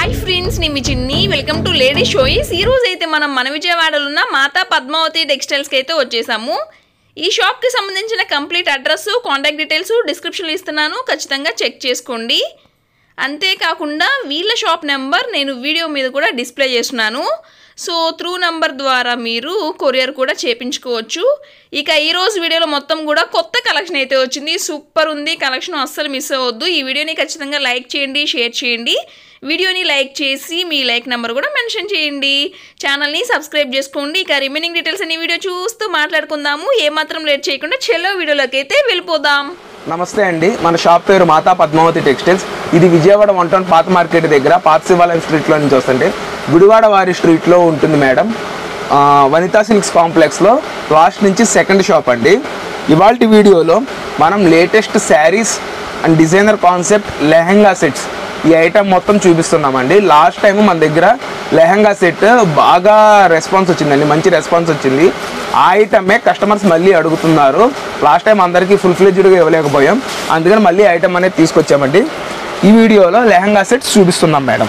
Hi friends, నేను మీ Chinni. Welcome to lady choice. ఈ రోజు అయితే మనం మన విజయవాడలో ఉన్న మాతా పద్మావతి టెక్స్టైల్స్కి అయితే వచ్చేసాము. ఈ షాప్కి సంబంధించిన కంప్లీట్ అడ్రస్, కాంటాక్ట్ డీటెయిల్స్ డిస్క్రిప్షన్లో ఇస్తున్నాను, ఖచ్చితంగా చెక్ చేసుకోండి. అంతేకాకుండా వీళ్ళ షాప్ నెంబర్ నేను వీడియో మీద కూడా డిస్ప్లే చేస్తున్నాను. సో త్రూ నెంబర్ ద్వారా మీరు కొరియర్ కూడా చేయించుకోవచ్చు. ఇక ఈరోజు వీడియోలో మొత్తం కూడా కొత్త కలెక్షన్ అయితే వచ్చింది. సూపర్ ఉంది కలెక్షన్, అస్సలు మిస్ అవ్వద్దు. ఈ వీడియోని ఖచ్చితంగా లైక్ చేయండి, షేర్ చేయండి. వీడియోని లైక్ చేసి మీ లైక్ నెంబర్ కూడా మెన్షన్ చేయండి. ఛానల్ని సబ్స్క్రైబ్ చేసుకోండి. ఇక రిమైనింగ్ డీటెయిల్స్ అన్ని వీడియో చూస్తూ మాట్లాడుకుందాము. ఏమాత్రం లేట్ చేయకుండా చెల్లో వీడియోలోకి అయితే వెళ్ళిపోదాం. నమస్తే అండి, మన షాప్ పేరు మాతా పద్మావతి టెక్స్టైల్స్. ఇది విజయవాడ 1 టౌన్ పాత మార్కెట్ దగ్గర పాత శివాలయం స్ట్రీట్లో నుంచి వస్తుంటే గుడివాడ వారి స్ట్రీట్లో ఉంటుంది మేడం. వనితా సిల్క్స్ కాంప్లెక్స్లో లాస్ట్ నుంచి సెకండ్ షాప్ అండి. ఇవాల్టి వీడియోలో మనం latest saris and designer concept lehenga sets ఈ ఐటమ్ మొత్తం చూపిస్తున్నామండి. లాస్ట్ టైం మన దగ్గర లెహంగా సెట్ బాగా రెస్పాన్స్ వచ్చిందండి, మంచి రెస్పాన్స్ వచ్చింది. ఆ ఐటమే కస్టమర్స్ మళ్ళీ అడుగుతున్నారు. లాస్ట్ టైం అందరికీ ఫుల్ ఫ్లెడ్జ్డ్గా ఇవ్వలేకపోయాం, అందుకని మళ్ళీ ఐటమ్ అనేది తీసుకొచ్చామండి. ఈ వీడియోలో లెహంగా సెట్స్ చూపిస్తున్నాం మేడం.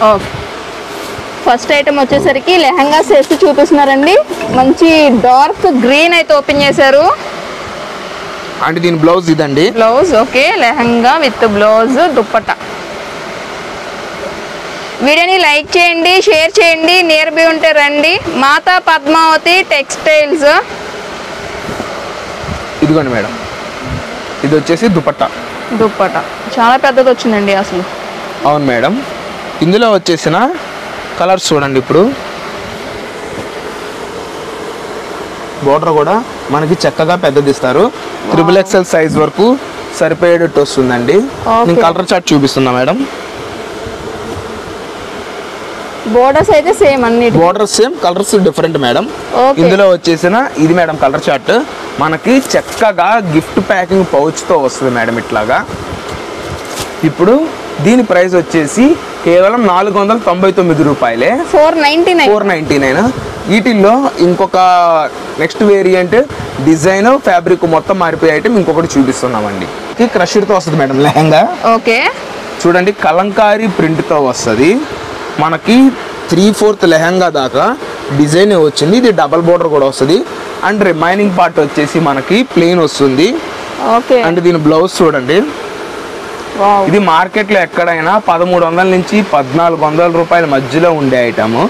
ఫస్ట్ ఐటమ్ వచ్చేసరికి లెహంగా సెట్స్ చూపిస్తున్నారండి. మంచి డార్క్ గ్రీన్ అయితే ఓపెన్ చేశారు. అంటే దీని బ్లౌజ్ ఇదండి. Blouse okay, lehenga with blouse, dupatta. వీడియోని లైక్ చేయండి, షేర్ చేయండి. నియర్ బై ఉంటే రండి. మాతా పద్మావతి టెక్స్టైల్స్. ఇదిగోండి మేడం, ఇది వచ్చేసి దుపట్టా. దుప్పట్టా చాలా పెద్దది వచ్చిందండి అసలు. అవును మేడం, ఇందులో వచ్చేసిన కలర్స్ చూడండి. ఇప్పుడు బోర్డర్ కూడా మనకి చక్కగా పెద్దది ఇస్తారు. 3XL సైజ్ వరకు సరిపోయేటట్టు వస్తుందండి. నేను కలర్ చార్ట్ చూపిస్తున్నా మేడం. బోర్డర్స్ అయితే సేమ్, అన్ని borders same, colours different madam. ఇందులో వచ్చేసిన ఇది మేడం కలర్ చార్ట్. మనకి చక్కగా గిఫ్ట్ ప్యాకింగ్ పౌచ్తో వస్తుంది మేడం ఇట్లాగా. ఇప్పుడు దీని ప్రైస్ వచ్చేసి కేవలం 499 రూపాయలే. 499. వీటిల్లో ఇంకొక నెక్స్ట్ వేరియంట్ డిజైన్ ఫ్యాబ్రిక్ మొత్తం మారిపోయే ఐటమ్ ఇంకొకటి చూపిస్తున్నామండి. క్రషర్తో వస్తుంది మేడం లెహంగా. ఓకే, చూడండి కలంకారీ ప్రింట్తో వస్తుంది. మనకి 3/4 లెహంగా దాకా డిజైన్ వచ్చింది. ఇది డబల్ బోర్డర్ కూడా వస్తుంది. అండ్ రిమైనింగ్ పార్ట్ వచ్చేసి మనకి ప్లెయిన్ వస్తుంది. అండ్ దీని బ్లౌజ్ చూడండి. ఇది మార్కెట్లో ఎక్కడైనా 1300 నుంచి 1400 రూపాయల మధ్యలో ఉండే ఐటమ్.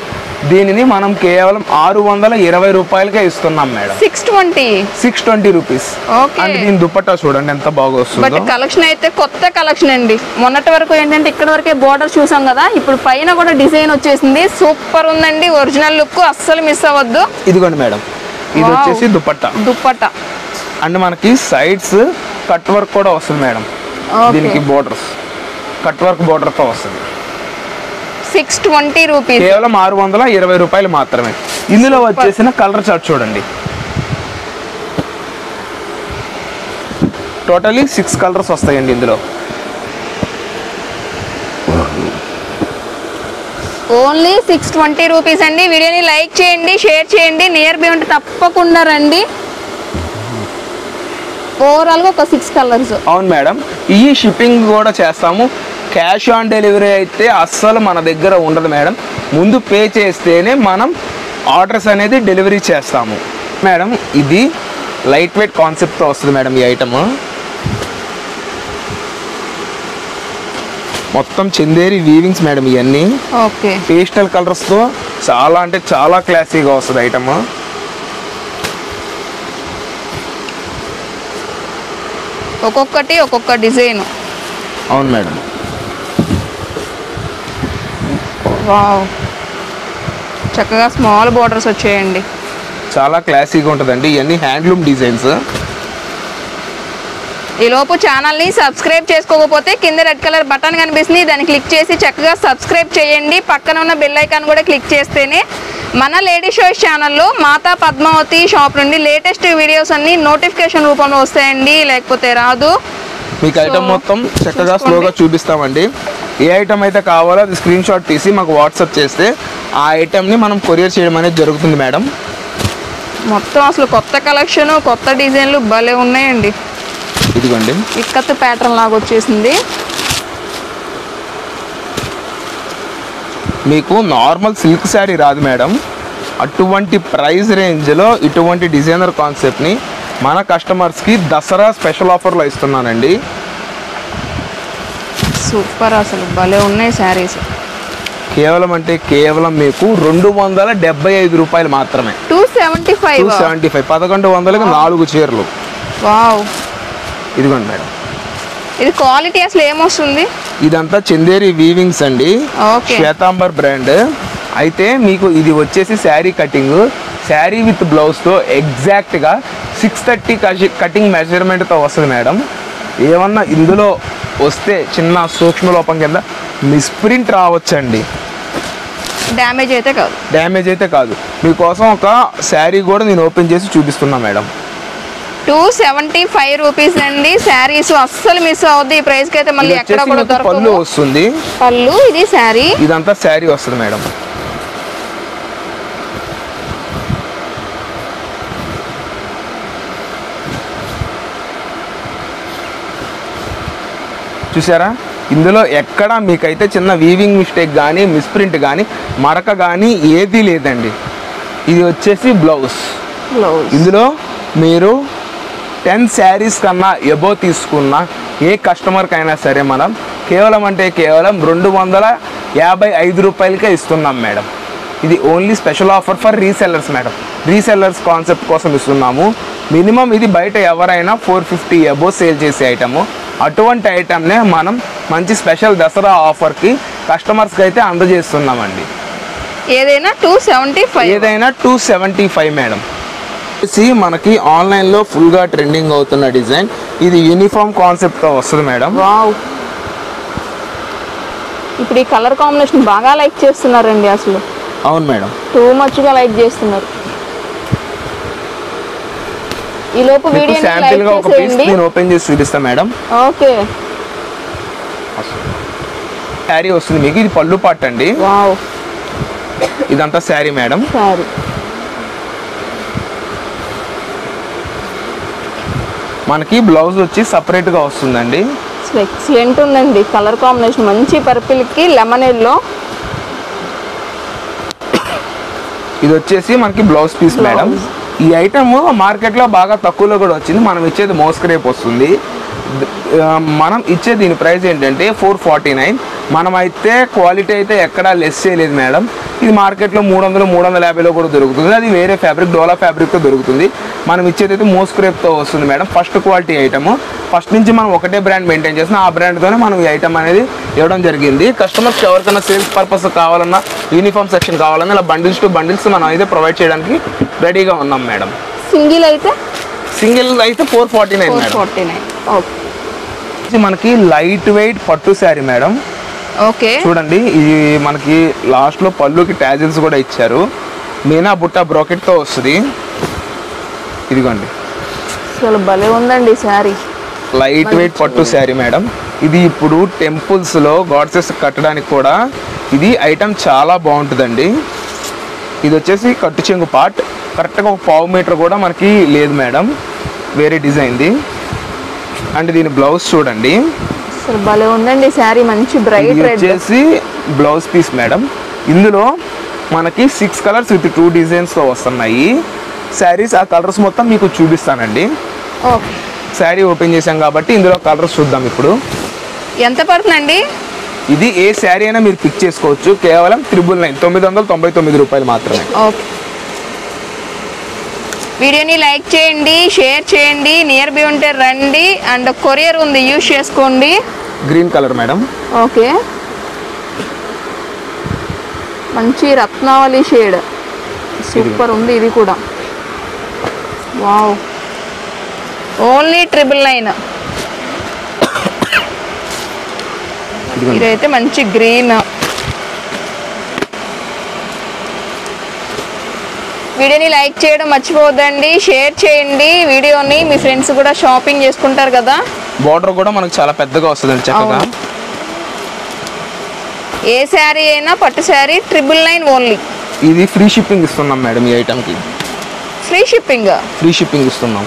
దీనిని మనం కేవలం 620 రూపాయలకే ఇస్తున్నాం మేడం. 620 రూపీస్. అండ్ దీని దుపట్టా చూడండి ఎంత బాగా వస్తుంది. కలెక్షన్ అయితే కొత్త కలెక్షన్ అండి. మొన్నటి వరకు ఏంటంటే ఇక్కడ వరకే బోర్డర్ చూసాం కదా, ఇప్పుడు పైన కూడా డిజైన్ వచ్చేసింది. సూపర్ ఉందండి, ఒరిజినల్ లుక్, అస్సలు మిస్ అవ్వద్దు. ఇదిగోండి మేడం, ఇది వచ్చేసి దుపట్టా. అండ్ మనకి సైడ్స్ కట్ వర్క్ కూడా వస్తుంది మేడం. దీనికి బోర్డర్స్ కట్ వర్క్ బోర్డర్తో వస్తుంది. 620 రూపీస్, కేవలం 620 రూపాయలు మాత్రమే. ఇందులో వచ్చేసిన కలర్ చార్ట్ చూడండి. టోటలీ 6 కలర్స్ వస్తాయండి ఇందులో. ఓన్లీ 620 రూపీస్ అండి. వీడియోని లైక్ చేయండి, షేర్ చేయండి. నియర్ బై ఉంటే తప్పకుండా రండి. ఓవరాల్గా ఒక 6 కలర్స్. అవును మేడం, ఈ షిప్పింగ్ కూడా చేస్తాము. క్యాష్ ఆన్ డెలివరీ అయితే అస్సలు మన దగ్గర ఉండదు మేడం. ముందు పే చేస్తేనే మనం ఆర్డర్స్ అనేది డెలివరీ చేస్తాము మేడం. ఇది లైట్ వెయిట్ కాన్సెప్ట్తో వస్తుంది మేడం. ఈ ఐటమ్ మొత్తం చందేరి వీవింగ్స్ మేడం. ఇవన్నీ ఓకే, పేస్టల్ కలర్స్తో చాలా అంటే చాలా క్లాసీగా వస్తుంది ఐటమ్. ఒక్కొక్కటి ఒక్కొక్క డిజైన్. అవును మేడం. వావ్, చక్కగా స్మాల్ బోర్డర్స్ వచ్చాయండి. చాలా క్లాసీగా ఉంటుందండి. ఇవన్నీ హ్యాండ్లూమ్ డిజైన్స్. ఈలోపు ఛానల్ని సబ్స్క్రైబ్ చేసుకోకపోతే కింద రెడ్ కలర్ బటన్ కనిపిస్తుంది, దాన్ని క్లిక్ చేసి చక్కగా సబ్స్క్రైబ్ చేయండి. పక్కన ఉన్న బెల్ ఐకాన్ కూడా క్లిక్ చేస్తేనే మన లేడీ షోస్ ఛానల్లో మాతా పద్మావతి షాప్ నుండి లేటెస్ట్ వీడియోస్ అన్ని నోటిఫికేషన్ రూపంలో వస్తాయండి, లేకపోతే రాదు. మీకు ఐటమ్ మొత్తం చక్కగా స్లోగా చూపిస్తామండి. ఏ ఐటమ్ అయితే కావాలో అది స్క్రీన్ షాట్ తీసి మాకు వాట్సాప్ చేస్తే ఆ ఐటమ్ని మనం కొరియర్ చేయడం అనేది జరుగుతుంది మేడం. మొత్తం అసలు కొత్త కలెక్షన్, కొత్త డిజైన్లు భలే ఉన్నాయండి. ఇదిగోండి ఇక్కత్ ప్యాటర్న్ లాగా వచ్చేసింది. మీకు నార్మల్ సిల్క్ శారీ రాదు మేడం. అటువంటి ప్రైస్ రేంజ్లో ఇటువంటి డిజైనర్ కాన్సెప్ట్ని మన కస్టమర్స్కి దసరా స్పెషల్ ఆఫర్లో ఇస్తున్నానండి. సూపర్, అసలు భలే ఉన్నాయి శారీస్. కేవలం అంటే కేవలం మీకు 275 రూపాయలు మాత్రమే. 275. 1100కి 4 చీరలు. వావ్, ఇదిగోండి మేడం. ఇది క్వాలిటీ అసలు ఏమొస్తుంది? ఇదంతా చందేరి వీవింగ్స్ అండి, ఓకే. శ్వేతాంబర్ బ్రాండ్. అయితే మీకు ఇది వచ్చేసి శారీ కటింగ్, శారీ విత్ బ్లౌజ్తో ఎగ్జాక్ట్గా 630 కటింగ్ మెజర్మెంట్తో వస్తుంది మేడం. ఏమన్నా ఇందులో వస్తే చిన్న సూక్ష్మ లోపం కింద మిస్ప్రింట్ రావచ్చండి. డ్యామేజ్ అయితే కాదు. మీకోసం ఒక శారీ కూడా నేను ఓపెన్ చేసి చూపిస్తున్నా మేడం. 275 రూపీస్ అండి. శారీస్ అస్సలు మిస్ అవుద్ది ఈ ప్రైస్ కి అయితే. మళ్ళీ ఎక్కడ కూడా దొరకదు. పళ్ళు వస్తుంది, పళ్ళు, ఇది శారీ, ఇదంతా శారీ వస్తుంది మేడం. చూసారా, ఇందులో ఎక్కడ మీకైతే చిన్న వీవింగ్ మిస్టేక్ కానీ మిస్ప్రింట్ కానీ మరక కానీ ఏదీ లేదండి. ఇది వచ్చేసి బ్లౌజ్. ఇందులో మీరు 10 శారీస్ కన్నా ఎబో తీసుకున్న ఏ కస్టమర్కైనా సరే మనం కేవలం అంటే కేవలం 255 రూపాయలకే ఇస్తున్నాం మేడం. ఇది only special offer for resellers madam. Resellers concept కోసం ఇస్తున్నాము. మినిమం ఇది బయట ఎవరైనా 450 ఎబో సేల్ చేసే ఐటము. అటువంటి ఐటమ్నే మనం మంచి స్పెషల్ దసరా ఆఫర్కి కస్టమర్స్కి అయితే అందజేస్తున్నామండి. ఏదైనా 275 మేడం. మనకి ఆన్లైన్లో ఫుల్గా ట్రెండింగ్ అవుతున్న డిజైన్, ఇది యూనిఫామ్ కాన్సెప్ట్తో వస్తుంది మేడం. వావ్, ఇప్పుడు ఈ కలర్ కాంబినేషన్ బాగా లైక్ చేస్తున్నారండి అసలు. అవును మేడం, టూ మచ్గా లైక్ చేస్తున్నారు. ఈ లోపు వీడియో శాంపిల్ గా ఒక పీస్ నేను ఓపెన్ చేసి చూపిస్తా మేడం. ఓకే, శారీ వస్తుంది మీకు. ఇది పళ్ళు పాట్ అండి. వావ్, ఇదంతా శారీ మేడం. శారీ మనకి బ్లౌజ్ వచ్చి సపరేట్ గా వస్తుందండి. ఎక్సలెంట్ ఉందండి కలర్ కాంబినేషన్. మంచి పర్పుల్ కి లెమన్ ఎల్లో. ఇది వచ్చేసి మనకి బ్లౌజ్ పీస్ మేడం. ఈ ఐటమ్ మార్కెట్లో బాగా తక్కువలో కూడా వచ్చింది. మనం ఇచ్చేది మోస్క్రేప్ వస్తుంది. మనం ఇచ్చే దీని ప్రైస్ ఏంటంటే 449. మనమైతే క్వాలిటీ అయితే ఎక్కడా లెస్ చేయలేదు మేడం. ఇది మార్కెట్లో 300, 350లో కూడా దొరుకుతుంది. అది వేరే ఫ్యాబ్రిక్, డోలా ఫ్యాబ్రిక్తో దొరుకుతుంది. మనం ఇచ్చేది అయితే మోస్క్రేప్తో వస్తుంది madam. First quality item. First నుంచి మనం ఒకటే బ్రాండ్ మెయింటైన్ చేస్తున్నాం. ఆ బ్రాండ్తోనే మనం ఈ ఐటమ్ అనేది ఇవ్వడం జరిగింది. కస్టమర్స్కి ఎవరికైనా సేల్స్ పర్పస్ కావాలన్నా, యూనిఫామ్ సెక్షన్ కావాలన్నా ఇలా బండిల్స్ టు బండిల్స్ మనం అయితే ప్రొవైడ్ చేయడానికి రెడీగా ఉన్నాం మేడం. సింగిల్ అయితే 449 మేడం. ఓకే, మనకి లైట్ వెయిట్ పట్టు శారీ మేడం. ఓకే, చూడండి, ఇది మనకి లాస్ట్లో పళ్ళుకి ట్యాజిల్స్ కూడా ఇచ్చారు. మీనా బుట్ట బ్రోకెట్తో వస్తుంది. ఇదిగోండి, అసలు భలే ఉందండి శారీ. లైట్ వెయిట్ పట్టు శారీ మేడం. ఇది ఇప్పుడు టెంపుల్స్లో గాడ్సెస్ కట్టడానికి కూడా ఇది ఐటమ్ చాలా బాగుంటుందండి. ఇది వచ్చేసి కట్టు చెంగు పార్ట్. కరెక్ట్గా ఒక 1/2 మీటర్ కూడా మనకి లేదు మేడం, వేరే డిజైన్ది. అండ్ దీని బ్లౌజ్ చూడండి, అసలు భలే ఉందండి శారీ. మంచి బ్రైట్ రెడ్ వచ్చేసి బ్లౌజ్ పీస్ మేడం. ఇందులో మనకి 6 కలర్స్ విత్ 2 డిజైన్స్తో వస్తున్నాయి శారీస్. ఆ కలర్స్ మొత్తం మీకు చూపిస్తానండి. ఓకే, శారీ ఓపెన్ చేసాం కాబట్టి ఇందులో కలర్స్ చూద్దాం ఇప్పుడు. ఎంత పడుతుందండి? ఇది ఏ శారీ అయినా మీరు పిక్ చేసుకోవచ్చు. కేవలం 999 రూపాయలు మాత్రమే. ఓకే, వీడియోని లైక్ చేయండి, షేర్ చేయండి. నియర్ బై ఉంటే రండి. అండ్ కొరియర్ ఉంది, యూజ్ చేసుకోండి. Green colour madam. ఓకే, మంచి రత్నావళి షేడ్, సూపర్ ఉంది ఇది కూడా. Wow, only 999. ఇదైతే మంచి గ్రీన్. వీడియోని లైక్ చేయడం మర్చిపోవద్దండి, షేర్ చేయండి వీడియోని. మీ ఫ్రెండ్స్ కూడా షాపింగ్ చేసుకుంటారు కదా. బార్డర్ కూడా మనకు చాలా పెద్దగా వస్తుందండి చక్కగా. ఏ శారీ అయినా పట్టు శారీ 999 ఓన్లీ. ఇది ఫ్రీ షిప్పింగ్ ఇస్తున్నాం మేడం. ఈ ఐటమ్కి ఫ్రీ షిప్పింగ్ ఇస్తున్నాం.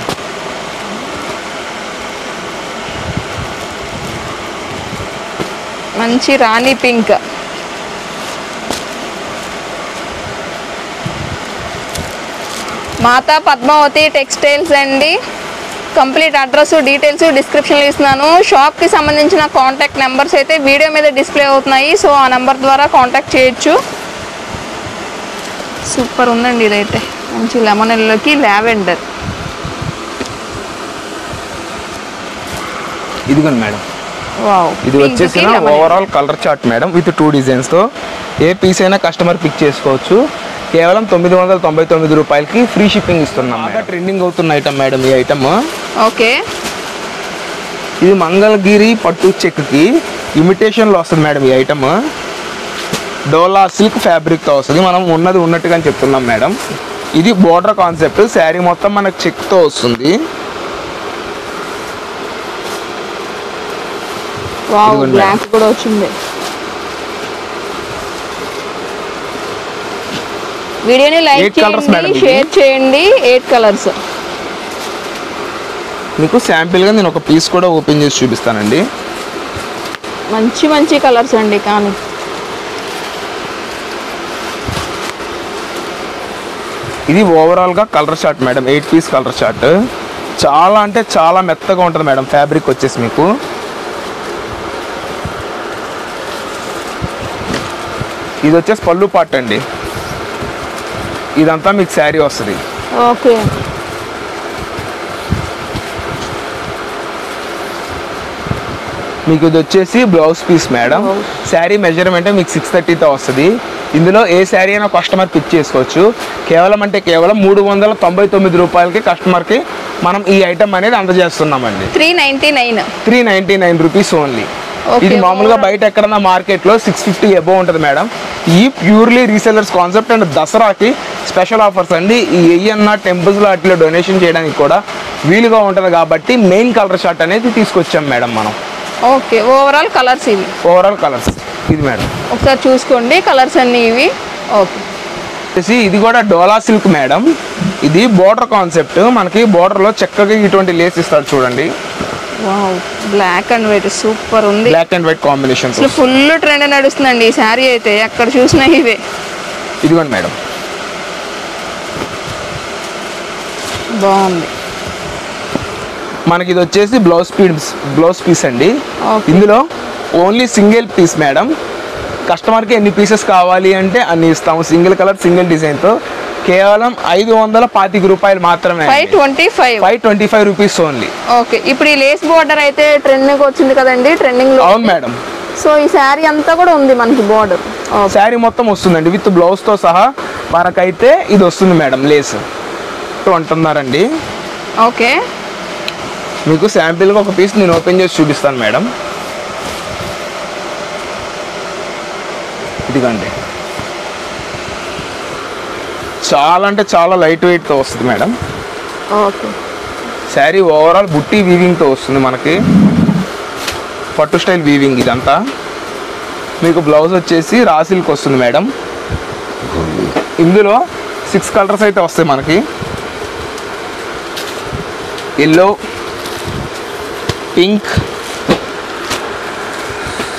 మంచి రాణి పింక్. మాతా పద్మావతి టెక్స్టైల్స్ అండి. కంప్లీట్ అడ్రస్ డీటెయిల్స్ డిస్క్రిప్షన్లో ఇస్తున్నాను. షాప్కి సంబంధించిన కాంటాక్ట్ నెంబర్స్ అయితే వీడియో మీద డిస్ప్లే అవుతున్నాయి. సో ఆ నెంబర్ ద్వారా కాంటాక్ట్ చేయొచ్చు. సూపర్ ఉందండి ఇదైతే. మంచి లెమన్ ఎల్లోకి లావెండర్. ఇదిగోండి మేడం, వావ్. ఇది వచ్చేసి overall colour chart madam with 2 డిజైన్స్తో. ఏ పీస్ అయినా కస్టమర్ పిక్ చేసుకోవచ్చు. కేవలం 999 రూపాయలకి ఫ్రీ షిప్పింగ్ ఇస్తున్నాం. బాగా ట్రెండింగ్ అవుతున్న ఐటమ్ మేడం ఈ ఐటమ్. ఓకే. ఇది మంగళగిరి పట్టు చెక్కి ఇమిటేషన్లో వస్తుంది మేడం ఈ ఐటమ్. డోలా సిల్క్ ఫ్యాబ్రిక్తో వస్తుంది. మనం ఉన్నది ఉన్నట్టుగా చెప్తున్నాం మేడం. ఇది బోర్డర్ కాన్సెప్ట్. శారీ మొత్తం మనకు చెక్తో వస్తుంది. వావ్, బ్లాక్ కూడా వచ్చింది. వీడియోని లైక్ చేయండి, షేర్ చేయండి. 8 కలర్స్. మీకు శాంపిల్గా నేను ఒక పీస్ కూడా ఓపెన్ చేసి చూపిస్తానండి. మంచి మంచి కలర్స్ అండి. కానీ ఇది ఓవరాల్గా colour chart madam. 8 piece colour chart. చాలా అంటే చాలా మెత్తగా ఉంటుంది మేడం ఫ్యాబ్రిక్ వచ్చేసి మీకు. ఇది వచ్చేసి పళ్ళు పార్ట్ అండి. ఇదంతా మీకు శారీ వస్తుంది. ఓకే. మీకు ఇది వచ్చేసి blouse piece madam. Sari measurement మీకు 630తో వస్తుంది. ఇందులో ఏ శారీ అయినా కస్టమర్ పిక్ చేసుకోవచ్చు. కేవలం అంటే కేవలం 399 రూపాయలకి కస్టమర్కి మనం ఈ ఐటమ్ అనేది అందజేస్తున్నామండి. 399 రూపీస్ ఓన్లీ. ఇది మామూలుగా బయట ఎక్కడన్నా మార్కెట్లో 650 అబోవ్ ఉంటుంది మేడం. ఈ ప్యూర్లీ రీసెలర్స్ కాన్సెప్ట్. అండ్ దసరాకి స్పెషల్ ఆఫర్స్ అండి. ఈ ఏయన్నా టెంపుల్స్లో అట్లా డొనేషన్ చేయడానికి కూడా వీలుగా ఉంటుంది కాబట్టి మెయిన్ కలర్ షార్ట్ అనేది తీసుకొచ్చాం మేడం మనం. ఓకే. ఓవరాల్ కలర్స్ ఇవి. ఓవరాల్ కలర్స్ ఇది మేడం. ఒకసారి చూసుకోండి కలర్స్ అన్ని ఇవి. ఓకే. ఇది కూడా డోలా సిల్క్ మేడం. ఇది బోర్డర్ కాన్సెప్ట్. మనకి బోర్డర్లో చక్కగా ఇటువంటి లేస్ ఇస్తాడు చూడండి. Wow, black and white super ఉంది. Black and white combination full trend నడుస్తుందండి ఈ శారీ అయితే. ఎక్కడ చూసినా ఇవే. ఇదిగోండి మేడం, బాగుంది. మనకి ఇది వచ్చేసి బ్లౌజ్ పీస్ అండి. ఇందులో ఓన్లీ సింగిల్ పీస్ మేడం. కస్టమర్కి ఎన్ని పీసెస్ కావాలి అంటే అన్ని ఇస్తాము. సింగిల్ కలర్ సింగిల్ డిజైన్తో కేవలం 525 రూపాయలు మాత్రమే. 525 రూపీస్ ఓన్లీ. ఓకే. ఇప్పుడు ఈ లేస్ బోర్డర్ అయితే ట్రెండింగ్ వచ్చింది కదండి, ట్రెండింగ్ లో. అవును మేడం. సో ఈ శారీ అంతా కూడా ఉంది మనకి బోర్డర్. శారీ మొత్తం వస్తుందండి విత్ బ్లౌజ్తో సహా. మనకైతే ఇది వస్తుంది మేడం లేస్ అంటున్నారండి. ఓకే. మీకు శాంపిల్గా ఒక పీస్ నేను ఓపెన్ చేసి చూపిస్తాను మేడం. ఇదిగండి, చాలా అంటే చాలా లైట్ వెయిట్తో వస్తుంది మేడం. ఓకే. శారీ ఓవరాల్ బుట్టి వీవింగ్తో వస్తుంది మనకి. పట్టు స్టైల్ వీవింగ్ ఇదంతా. మీకు బ్లౌజ్ వచ్చేసి రా సిల్క్ వస్తుంది మేడం. ఇందులో 6 కలర్స్ అయితే వస్తాయి మనకి. Yellow, pink,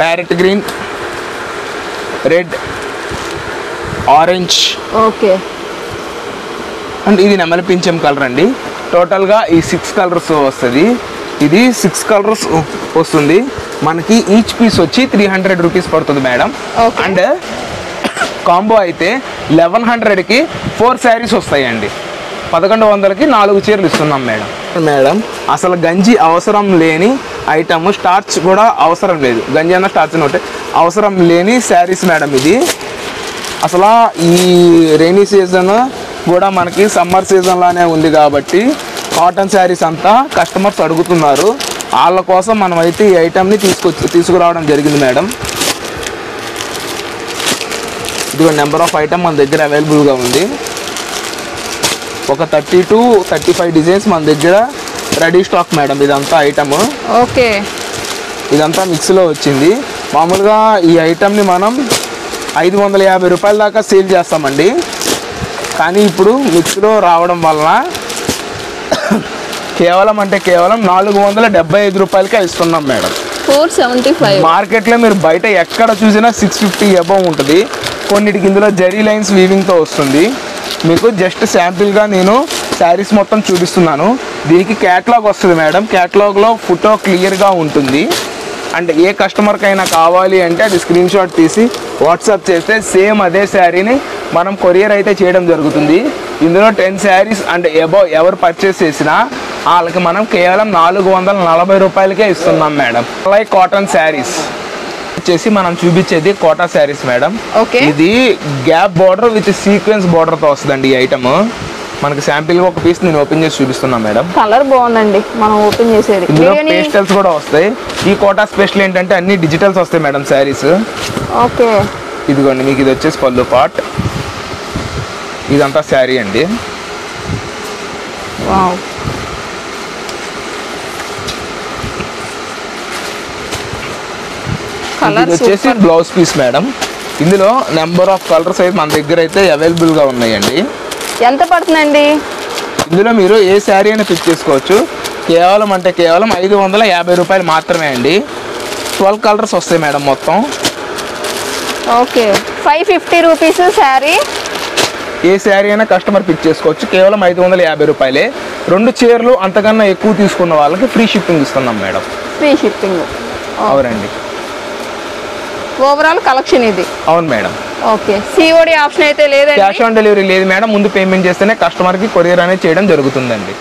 parrot green, red, orange. Okay. And ఇది నెమలి పింఛం కలర్ అండి. టోటల్గా ఈ 6 కలర్స్ వస్తుంది. ఇది 6 కలర్స్ వస్తుంది మనకి. ఈచ్ పీస్ వచ్చి 300 రూపీస్ పడుతుంది మేడం. అండ్ కాంబో అయితే 1100కి 4 శారీస్ వస్తాయండి. 1100కి 4 చీరలు ఇస్తున్నాం మేడం. అసలు గంజి అవసరం లేని ఐటమ్. స్టార్చ్ కూడా అవసరం లేదు. గంజి అన్న స్టార్చ్ ఒకటే అవసరం లేని శారీస్ మేడం ఇది. అసలు ఈ రైనీ సీజన్ కూడా మనకి సమ్మర్ సీజన్లానే ఉంది కాబట్టి కాటన్ శారీస్ అంతా కస్టమర్స్ అడుగుతున్నారు. వాళ్ళ కోసం మనం అయితే ఈ ఐటమ్ని తీసుకురావడం జరిగింది మేడం. ఇదిగో నెంబర్ ఆఫ్ ఐటమ్ మన దగ్గర అవైలబుల్గా ఉంది. ఒక 30 to 35 డిజైన్స్ మన దగ్గర రెడీ స్టాక్ మేడం. ఇదంతా ఐటమ్. ఓకే. ఇదంతా మిక్స్లో వచ్చింది. మామూలుగా ఈ ఐటమ్ని మనం 550 రూపాయల దాకా సేల్ చేస్తామండి. కానీ ఇప్పుడు మిక్స్లో రావడం వలన కేవలం అంటే కేవలం 475 రూపాయలకే ఇస్తున్నాం మేడం. 475. మార్కెట్లో మీరు బయట ఎక్కడ చూసినా 650 అబౌవ్ ఉంటుంది. కొన్నిటికి ఇందులో జరీ లైన్స్ వీవింగ్తో వస్తుంది. మీకు జస్ట్ శాంపిల్గా నేను శారీస్ మొత్తం చూపిస్తున్నాను. దీనికి క్యాటలాగ్ వస్తుంది మేడం. క్యాటలాగ్లో ఫోటో క్లియర్గా ఉంటుంది. అండ్ ఏ కస్టమర్కైనా కావాలి అంటే అది స్క్రీన్ షాట్ తీసి వాట్సాప్ చేస్తే సేమ్ అదే శారీని మనం కొరియర్ అయితే చేయడం జరుగుతుంది. ఇందులో 10 శారీస్ అండ్ అబౌవ్ ఎవరు పర్చేస్ చేసినా వాళ్ళకి మనం కేవలం 440 రూపాయలకే ఇస్తున్నాం మేడం. అలాగే కాటన్ శారీస్ వచ్చేసి మనం చూపించేది కోటా శారీస్ మేడం. ఇది గ్యాప్ బార్డర్ విత్ సీక్వెన్స్ బార్డర్తో వస్తుందండి ఈ ఐటమ్. మనకి శాంపిల్గా ఒక పీస్ నేను ఓపెన్ చేసి చూపిస్తున్నాను మేడం. కలర్ బాగుందండి మనం ఓపెన్ చేసేది. ఇందులో పేస్టల్స్ కూడా వస్తాయి. ఈ కోటా స్పెషల్ ఏంటంటే అన్ని డిజిటల్స్ వస్తాయి మేడం శారీస్. ఓకే, ఇదిగోండి మీకు ఇది వచ్చేసి పళ్ళు పార్ట్, ఇదంతా శారీ అండి. వావ్, ఇది వచ్చేసి బ్లౌజ్ పీస్ మేడం. ఇందులో నెంబర్ ఆఫ్ కలర్స్ అయితే మన దగ్గర అయితే అవైలబుల్గా ఉన్నాయండి. ఎంత పడుతుందండి? ఇందులో మీరు ఏ శారీ అయినా పిక్ చేసుకోవచ్చు. కేవలం 550 రూపాయలు మాత్రమే అండి. 12 కలర్స్ వస్తాయి మేడం మొత్తం. Okay, 550 rupees sari. ఏ శారీ అయినా కస్టమర్ పిక్ చేసుకోవచ్చు. కేవలం 550 రూపాయలే. 2 చీరలు అంతకన్నా ఎక్కువ తీసుకున్న వాళ్ళకి ఫ్రీ షిప్పింగ్ ఇస్తున్నాం మేడం. Free shipping. అవునండి, ఓవరాల్ కలెక్షన్ ఇది. అవును మేడం. ఓకే, సిఓడి ఆప్షన్ అయితే లేదండి. క్యాష్ ఆన్ డెలివరీ లేదు మేడం. ముందు పేమెంట్ చేస్తేనే కస్టమర్కి కొరియర్ అనేది చేయడం జరుగుతుందండి.